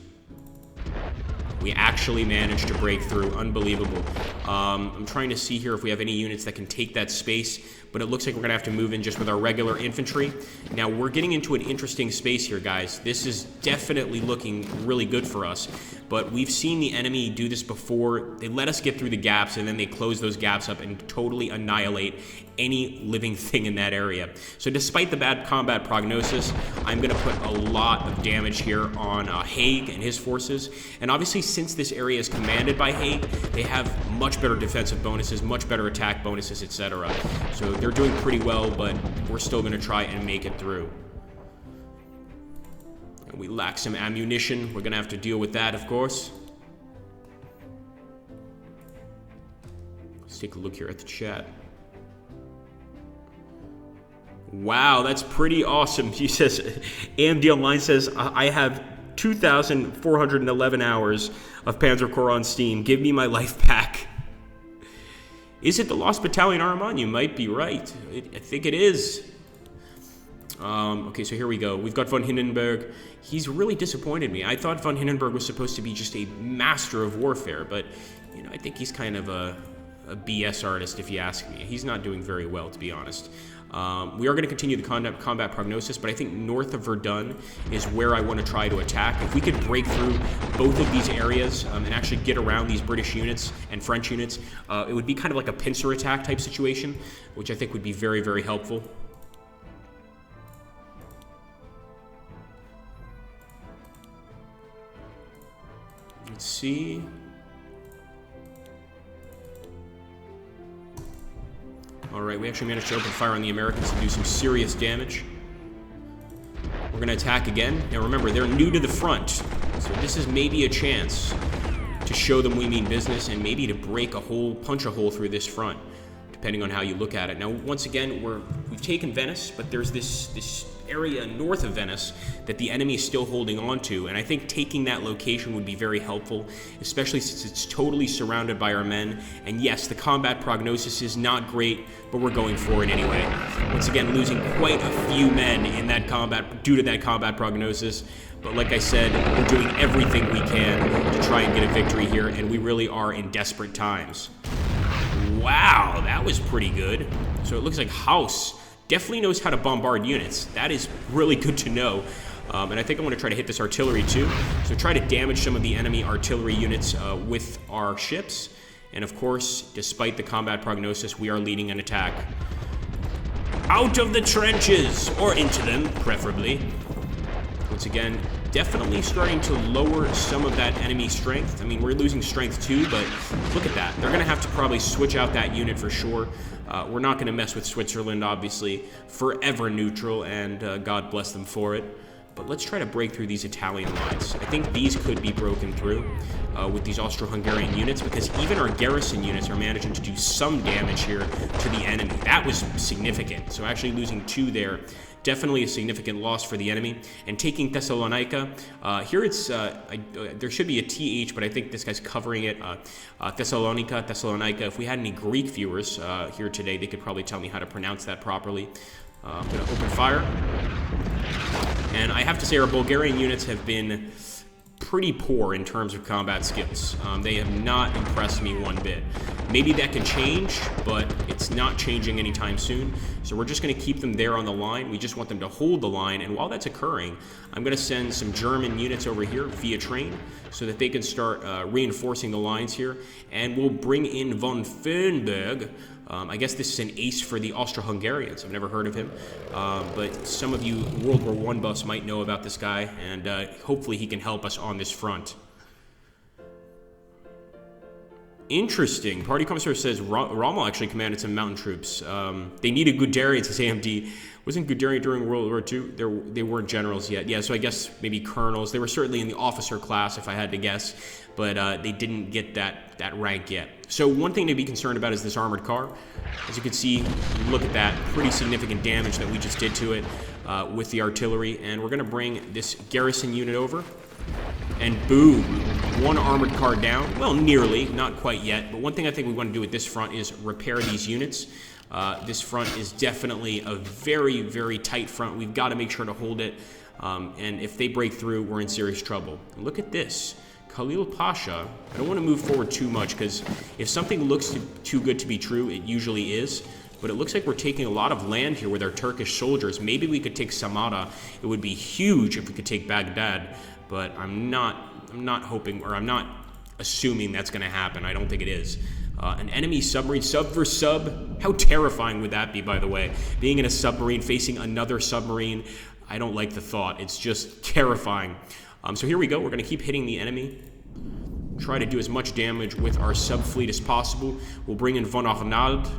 We actually managed to break through. Unbelievable. I'm trying to see here if we have any units that can take that space, but it looks like we're going to have to move in just with our regular infantry. Now, we're getting into an interesting space here, guys. This is definitely looking really good for us, but we've seen the enemy do this before. They let us get through the gaps, and then they close those gaps up and totally annihilate any living thing in that area. So despite the bad combat prognosis, I'm going to put a lot of damage here on Haig and his forces. And obviously, since this area is commanded by Haig, they have much better defensive bonuses, much better attack bonuses, etc. So they're doing pretty well, but we're still going to try and make it through. And we lack some ammunition. We're going to have to deal with that, of course. Let's take a look here at the chat. Wow, that's pretty awesome. He says, AMD Online says, I have 2,411 hours of Panzer Corps on Steam. Give me my life back. Is it the Lost Battalion Armand? You might be right. I think it is. Okay, so here we go. We've got von Hindenburg. He's really disappointed me. I thought von Hindenburg was supposed to be just a master of warfare, but you know, I think he's kind of a BS artist, if you ask me. He's not doing very well, to be honest. We are going to continue the combat prognosis, but I think north of Verdun is where I want to try to attack. If we could break through both of these areas and actually get around these British units and French units, it would be kind of like a pincer attack type situation, which I think would be very, very helpful. Let's see. Alright, we actually managed to open fire on the Americans and do some serious damage. We're going to attack again. Now remember, they're new to the front, so this is maybe a chance to show them we mean business and maybe to break a hole, punch a hole through this front, depending on how you look at it. Now, once again, we've taken Venice, but there's this area north of Venice that the enemy is still holding on to, and I think taking that location would be very helpful, especially since it's totally surrounded by our men. And yes, the combat prognosis is not great, but we're going for it anyway. Once again, losing quite a few men in that combat due to that combat prognosis, but like I said, we're doing everything we can to try and get a victory here, and we really are in desperate times. Wow, that was pretty good. So it looks like House definitely knows how to bombard units. That is really good to know. And I think I want to try to hit this artillery too. So try to damage some of the enemy artillery units with our ships. And of course, despite the combat prognosis, we are leading an attack. Out of the trenches! Or into them, preferably. Once again, definitely starting to lower some of that enemy strength. I mean, we're losing strength too, but look at that. They're going to have to probably switch out that unit for sure. We're not going to mess with Switzerland, obviously. Forever neutral, and God bless them for it. But let's try to break through these Italian lines. I think these could be broken through with these Austro-Hungarian units, because even our garrison units are managing to do some damage here to the enemy. That was significant. So actually losing 2 there, definitely a significant loss for the enemy. And taking Thessalonica, here it's, there should be a TH, but I think this guy's covering it. Thessalonica. If we had any Greek viewers here today, they could probably tell me how to pronounce that properly. I'm going to open fire. And I have to say our Bulgarian units have been pretty poor in terms of combat skills. They have not impressed me one bit. Maybe that can change, but it's not changing anytime soon. So we're just going to keep them there on the line. We just want them to hold the line. And while that's occurring, I'm going to send some German units over here via train so that they can start reinforcing the lines here. And we'll bring in von Fernberg. I guess this is an ace for the Austro-Hungarians. I've never heard of him, but some of you World War I buffs might know about this guy, and hopefully he can help us on this front. Interesting. Party Commissar says Rommel actually commanded some mountain troops. They needed Guderian, says AMD. Wasn't Guderian during World War II? They weren't generals yet. Yeah, so I guess maybe colonels. They were certainly in the officer class, if I had to guess, but they didn't get that rank yet. So one thing to be concerned about is this armored car. As you can see, look at that. Pretty significant damage that we just did to it with the artillery. And we're going to bring this garrison unit over. And boom, 1 armored car down. Well, nearly, not quite yet. But one thing I think we want to do with this front is repair these units. This front is definitely a very, very tight front. We've got to make sure to hold it. And if they break through, we're in serious trouble. And look at this. Khalil Pasha, I don't want to move forward too much, because if something looks too good to be true, it usually is. But it looks like we're taking a lot of land here with our Turkish soldiers. Maybe we could take Samara. It would be huge if we could take Baghdad, but I'm not hoping, or I'm not assuming that's going to happen. I don't think it is. An enemy submarine, sub for sub. How terrifying would that be, by the way? Being in a submarine, facing another submarine. I don't like the thought. It's just terrifying. So here we go. We're going to keep hitting the enemy. Try to do as much damage with our sub-fleet as possible. We'll bring in Von Arnauld.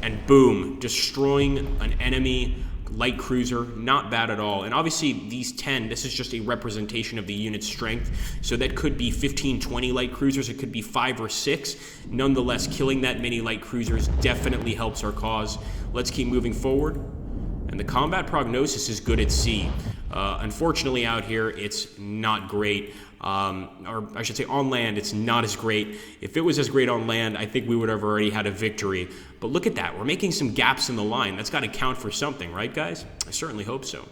And boom, destroying an enemy light cruiser. Not bad at all. And obviously these 10, this is just a representation of the unit's strength. So that could be 15, 20 light cruisers. It could be 5 or 6. Nonetheless, killing that many light cruisers definitely helps our cause. Let's keep moving forward. And the combat prognosis is good at sea. Unfortunately out here, it's not great. Or I should say on land, it's not as great. If it was as great on land, I think we would have already had a victory. But look at that. We're making some gaps in the line. That's got to count for something, right, guys? I certainly hope so.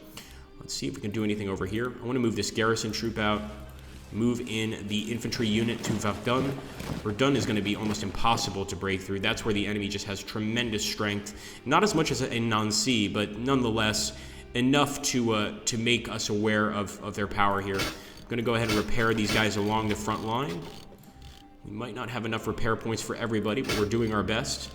Let's see if we can do anything over here. I want to move this garrison troop out. Move in the infantry unit to Verdun. Verdun is going to be almost impossible to break through. That's where the enemy just has tremendous strength. Not as much as in Nancy, but nonetheless enough to make us aware of their power here. I'm going to go ahead and repair these guys along the front line. We might not have enough repair points for everybody, but we're doing our best.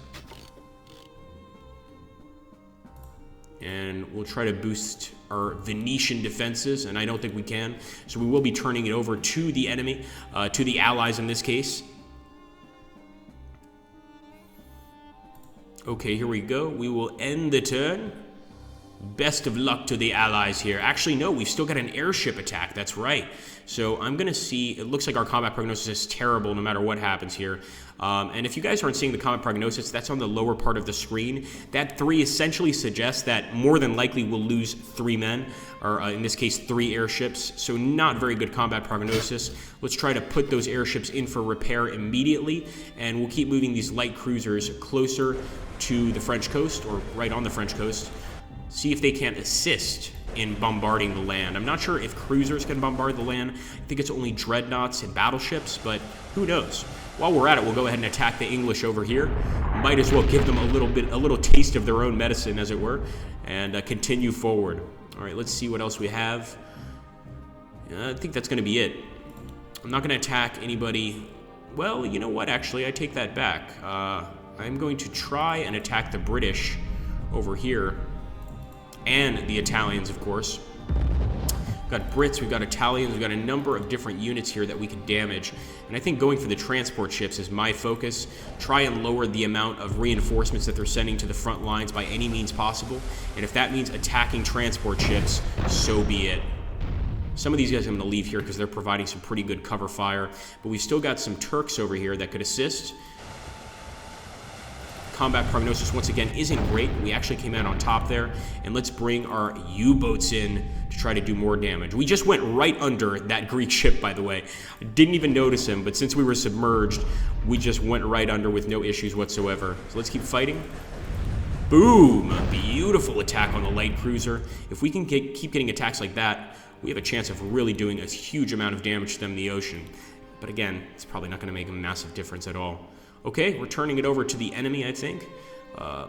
And we'll try to boost our Venetian defenses, and I don't think we can. So we will be turning it over to the enemy, to the allies in this case. Okay, here we go. We will end the turn. Best of luck to the allies here. Actually, no, we've still got an airship attack. That's right. So I'm going to see, it looks like our combat prognosis is terrible no matter what happens here. And if you guys aren't seeing the combat prognosis, that's on the lower part of the screen. That 3 essentially suggests that more than likely we'll lose 3 men, or in this case, 3 airships. So not very good combat prognosis. Let's try to put those airships in for repair immediately, and we'll keep moving these light cruisers closer to the French coast, or right on the French coast. See if they can assist in bombarding the land. I'm not sure if cruisers can bombard the land. I think it's only dreadnoughts and battleships, but who knows? While we're at it, we'll go ahead and attack the English over here. Might as well give them a little taste of their own medicine, as it were, and continue forward. All right, let's see what else we have. I think that's going to be it. I'm not going to attack anybody. Well, you know what? Actually, I take that back. I'm going to try and attack the British over here. And the Italians, of course. We've got Brits, we've got Italians, we've got a number of different units here that we can damage. And I think going for the transport ships is my focus. Try and lower the amount of reinforcements that they're sending to the front lines by any means possible. And if that means attacking transport ships, so be it. Some of these guys I'm going to leave here because they're providing some pretty good cover fire. But we've still got some Turks over here that could assist. Combat prognosis, once again, isn't great. We actually came out on top there. And let's bring our U-boats in to try to do more damage. We just went right under that Greek ship, by the way. I didn't even notice him, but since we were submerged, we just went right under with no issues whatsoever. So let's keep fighting. Boom! Beautiful attack on the light cruiser. If we can keep getting attacks like that, we have a chance of really doing a huge amount of damage to them in the ocean. But again, it's probably not going to make a massive difference at all. Okay, we're turning it over to the enemy, I think.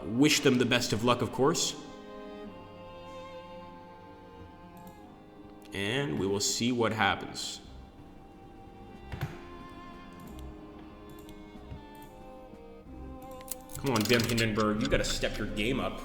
Wish them the best of luck, of course. And we will see what happens. Come on, Dem Hindenburg, you gotta step your game up.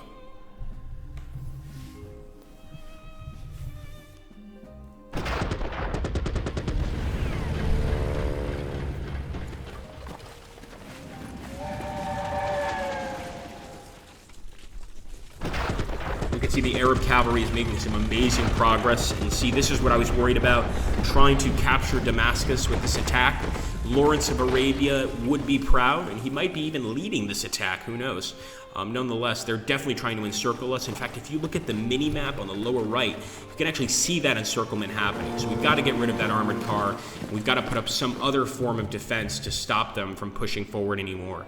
The Arab cavalry is making some amazing progress, and you see, this is what I was worried about, trying to capture Damascus with this attack. Lawrence of Arabia would be proud, and he might be even leading this attack, who knows. Nonetheless, they're definitely trying to encircle us. In fact, if you look at the mini-map on the lower right, you can actually see that encirclement happening. So we've got to get rid of that armored car, and we've got to put up some other form of defense to stop them from pushing forward anymore.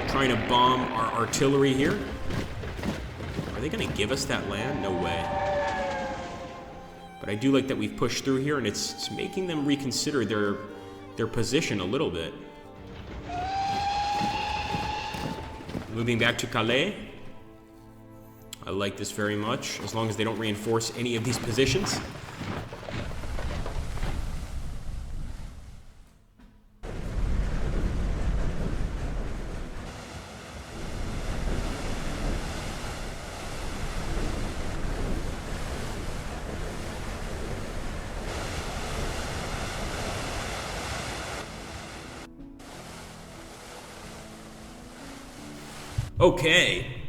Trying to bomb our artillery here. Are they going to give us that land? No way. But I do like that we've pushed through here, and it's making them reconsider their position a little bit. Moving back to Calais. I like this very much, as long as they don't reinforce any of these positions. Okay,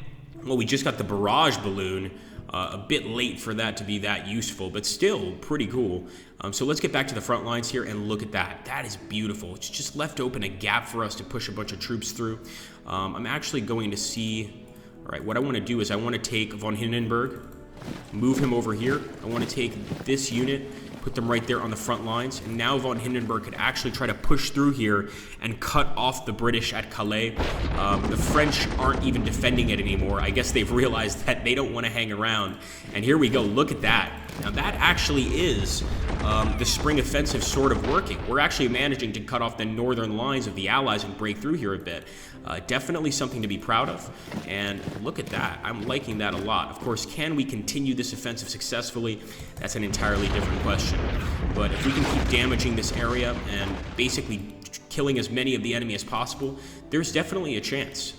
well, we just got the barrage balloon. A bit late for that to be that useful, but still pretty cool. So let's get back to the front lines here and look at that. That is beautiful. It's just left open a gap for us to push a bunch of troops through. I'm actually going to see... All right, what I want to do is I want to take von Hindenburg, move him over here. I want to take this unit, put them right there on the front lines, and now von Hindenburg could actually try to push through here and cut off the British at Calais. The French aren't even defending it anymore. I guess they've realized that they don't want to hang around. And here we go, look at that. Now that actually is the spring offensive sort of working. We're actually managing to cut off the northern lines of the Allies and break through here a bit. Definitely something to be proud of, and look at that. I'm liking that a lot. Of course, can we continue this offensive successfully? That's an entirely different question. But if we can keep damaging this area and basically killing as many of the enemy as possible, there's definitely a chance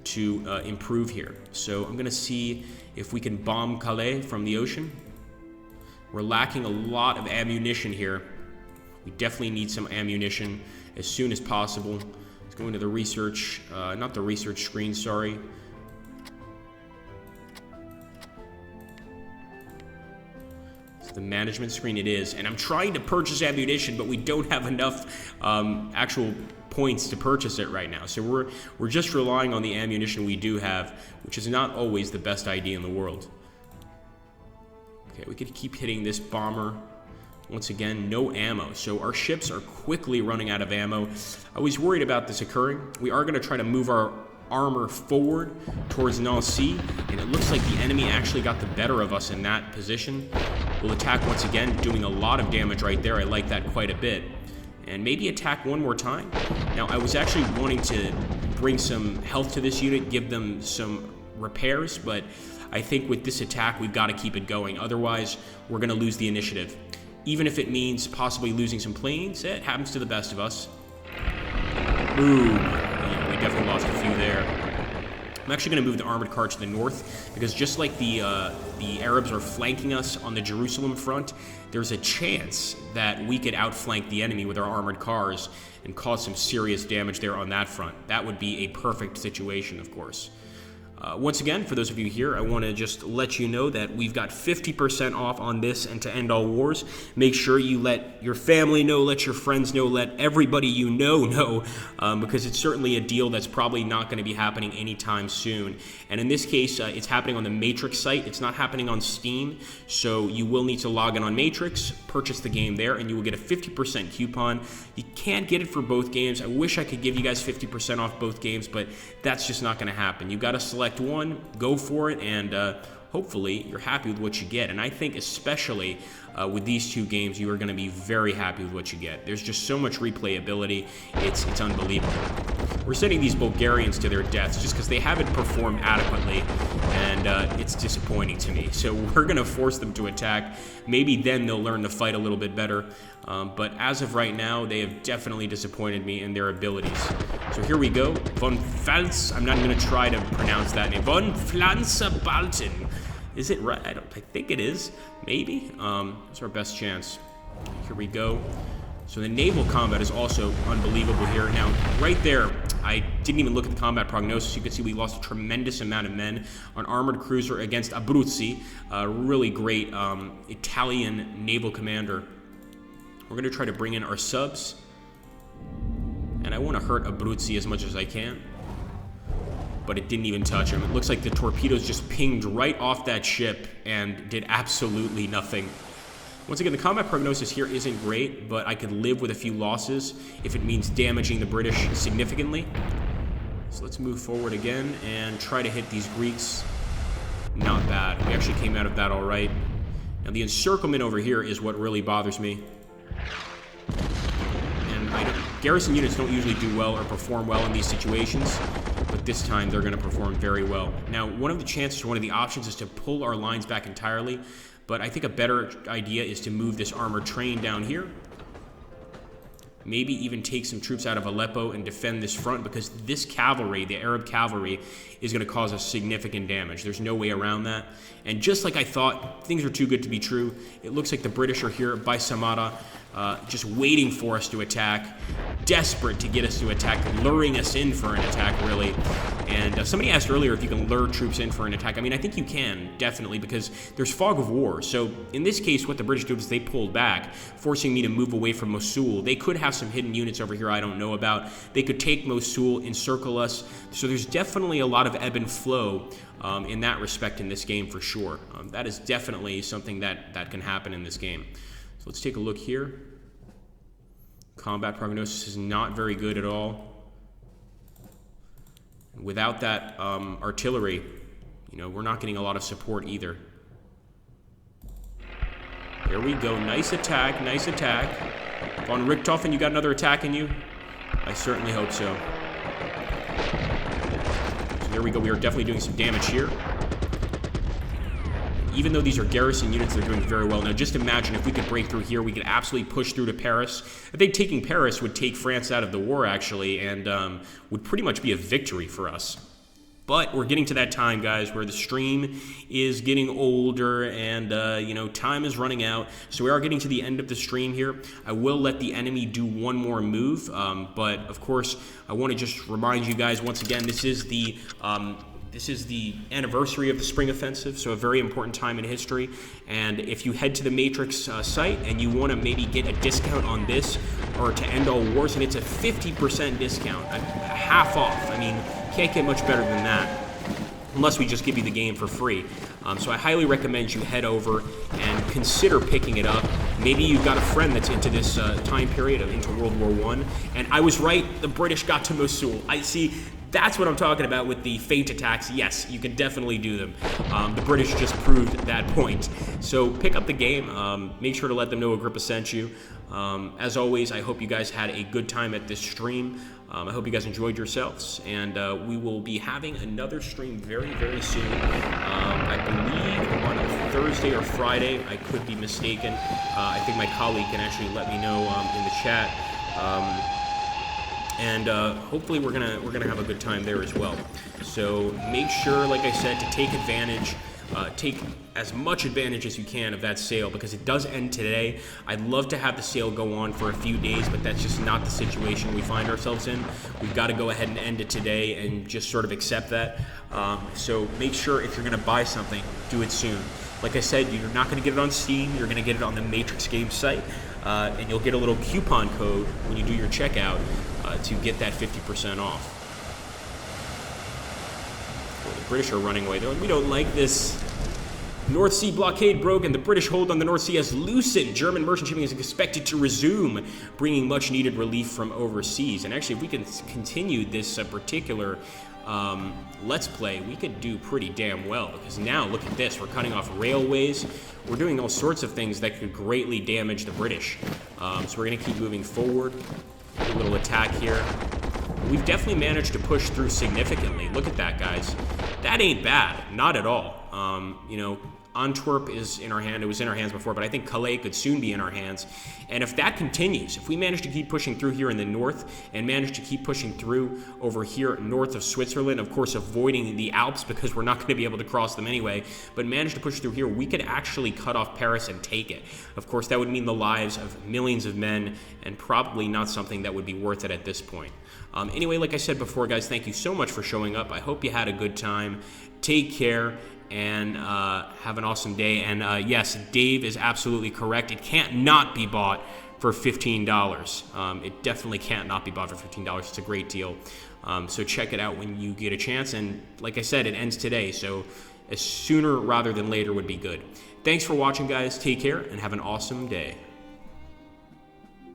to improve here. So I'm going to see if we can bomb Calais from the ocean. We're lacking a lot of ammunition here. We definitely need some ammunition as soon as possible. Let's go into the research, not the research screen, sorry. It's the management screen, it is. And I'm trying to purchase ammunition, but we don't have enough actual points to purchase it right now. So we're just relying on the ammunition we do have, which is not always the best idea in the world. Okay, we could keep hitting this bomber. Once again, no ammo. So our ships are quickly running out of ammo. I was worried about this occurring. We are going to try to move our armor forward towards Nancy, and it looks like the enemy actually got the better of us in that position. We'll attack once again, doing a lot of damage right there. I like that quite a bit. And maybe attack one more time. Now, I was actually wanting to bring some health to this unit, give them some repairs, but I think with this attack, we've got to keep it going. Otherwise, we're going to lose the initiative. Even if it means possibly losing some planes, it happens to the best of us. Ooh, yeah, we definitely lost a few there. I'm actually going to move the armored car to the north, because just like the Arabs are flanking us on the Jerusalem front, there's a chance that we could outflank the enemy with our armored cars and cause some serious damage there on that front. That would be a perfect situation, of course. Once again, for those of you here, I want to just let you know that we've got 50% off on this and to end all wars. Make sure you let your family know, let your friends know, let everybody you know, because it's certainly a deal that's probably not going to be happening anytime soon. And in this case, it's happening on the Matrix site. It's not happening on Steam, so you will need to log in on Matrix, purchase the game there, and you will get a 50% coupon. You can't get it for both games. I wish I could give you guys 50% off both games, but that's just not going to happen. You've got to select one, go for it, and hopefully you're happy with what you get. And I think especially with these two games, you are going to be very happy with what you get. There's just so much replayability. It's unbelievable. We're sending these Bulgarians to their deaths just because they haven't performed adequately, and it's disappointing to me. So we're going to force them to attack. Maybe then they'll learn to fight a little bit better. But as of right now, they have definitely disappointed me in their abilities. So here we go. Von Pfalz. I'm not going to try to pronounce that name. Von Pflanzer-Balten. Is it right? I think it is. Maybe. It's our best chance. Here we go. So the naval combat is also unbelievable here. Now, right there, I didn't even look at the combat prognosis. You can see we lost a tremendous amount of men on armored cruiser against Abruzzi, a really great Italian naval commander. We're going to try to bring in our subs, and I want to hurt Abruzzi as much as I can, but it didn't even touch him. It looks like the torpedoes just pinged right off that ship and did absolutely nothing. Once again, the combat prognosis here isn't great, but I could live with a few losses if it means damaging the British significantly. So let's move forward again and try to hit these Greeks. Not bad. We actually came out of that all right. Now, the encirclement over here is what really bothers me. And garrison units don't usually do well or perform well in these situations, but this time they're going to perform very well. Now, one of the chances, or one of the options, is to pull our lines back entirely, but I think a better idea is to move this armored train down here. Maybe even take some troops out of Aleppo and defend this front, because this cavalry, the Arab cavalry, is going to cause us significant damage. There's no way around that. And just like I thought, things are too good to be true. It looks like the British are here by Samara, just waiting for us to attack, desperate to get us to attack, luring us in for an attack, really. And somebody asked earlier if you can lure troops in for an attack. I mean, I think you can, definitely, because there's fog of war. So in this case, what the British did is they pulled back, forcing me to move away from Mosul. They could have some hidden units over here I don't know about. They could take Mosul, encircle us. So there's definitely a lot of ebb and flow in that respect in this game, for sure. That is definitely something that can happen in this game. So let's take a look here. Combat prognosis is not very good at all. Without that artillery, we're not getting a lot of support either. There we go. Nice attack, nice attack. Von Richthofen, you got another attack in you? I certainly hope so. So there we go. We are definitely doing some damage here. Even though these are garrison units, they're doing very well. Now, just imagine if we could break through here, we could absolutely push through to Paris. I think taking Paris would take France out of the war, actually, and would pretty much be a victory for us. But we're getting to that time, guys, where the stream is getting older and, time is running out. So we are getting to the end of the stream here. I will let the enemy do one more move. But, of course, I want to just remind you guys, once again, this is the anniversary of the Spring Offensive, so a very important time in history. And if you head to the Matrix site and you want to maybe get a discount on this or to end all wars, and it's a 50% discount, a half off. I mean, can't get much better than that, unless we just give you the game for free. So I highly recommend you head over and consider picking it up. Maybe you've got a friend that's into this time period, into World War I. And I was right, the British got to Mosul. I see. That's what I'm talking about with the feint attacks. Yes, you can definitely do them. The British just proved that point. So pick up the game. Make sure to let them know Agrippa sent you. As always, I hope you guys had a good time at this stream. I hope you guys enjoyed yourselves. And we will be having another stream very, very soon. I believe on a Thursday or Friday. I could be mistaken. I think my colleague can actually let me know in the chat. And hopefully we're gonna have a good time there as well. So make sure, like I said, to take advantage, take as much advantage as you can of that sale, because it does end today. I'd love to have the sale go on for a few days, but that's just not the situation we find ourselves in. We've got to go ahead and end it today and just sort of accept that. So make sure if you're gonna buy something, do it soon. Like I said, you're not gonna get it on Steam. You're gonna get it on the Matrix Games site, and you'll get a little coupon code when you do your checkout to get that 50% off. Well, the British are running away. We don't like this. North Sea blockade broken. The British hold on the North Sea has loosened. German merchant shipping is expected to resume, bringing much needed relief from overseas. And actually, if we can continue this particular Let's Play, we could do pretty damn well, because now look at this. We're cutting off railways. We're doing all sorts of things that could greatly damage the British. So we're going to keep moving forward. A little attack here. We've definitely managed to push through significantly. Look at that, guys. That ain't bad. Not at all. Antwerp is in our hand. It was in our hands before, but I think Calais could soon be in our hands. And if that continues, if we manage to keep pushing through here in the north and manage to keep pushing through over here north of Switzerland, of course avoiding the Alps because we're not going to be able to cross them anyway, but manage to push through here, we could actually cut off Paris and take it. Of course, that would mean the lives of millions of men and probably not something that would be worth it at this point. Anyway, like I said before, guys, thank you so much for showing up. I hope you had a good time. Take care. And have an awesome day. And yes, Dave is absolutely correct. It can't not be bought for $15. It definitely can't not be bought for $15. It's a great deal. So check it out when you get a chance. And like I said, it ends today. So as sooner rather than later would be good. Thanks for watching, guys. Take care and have an awesome day.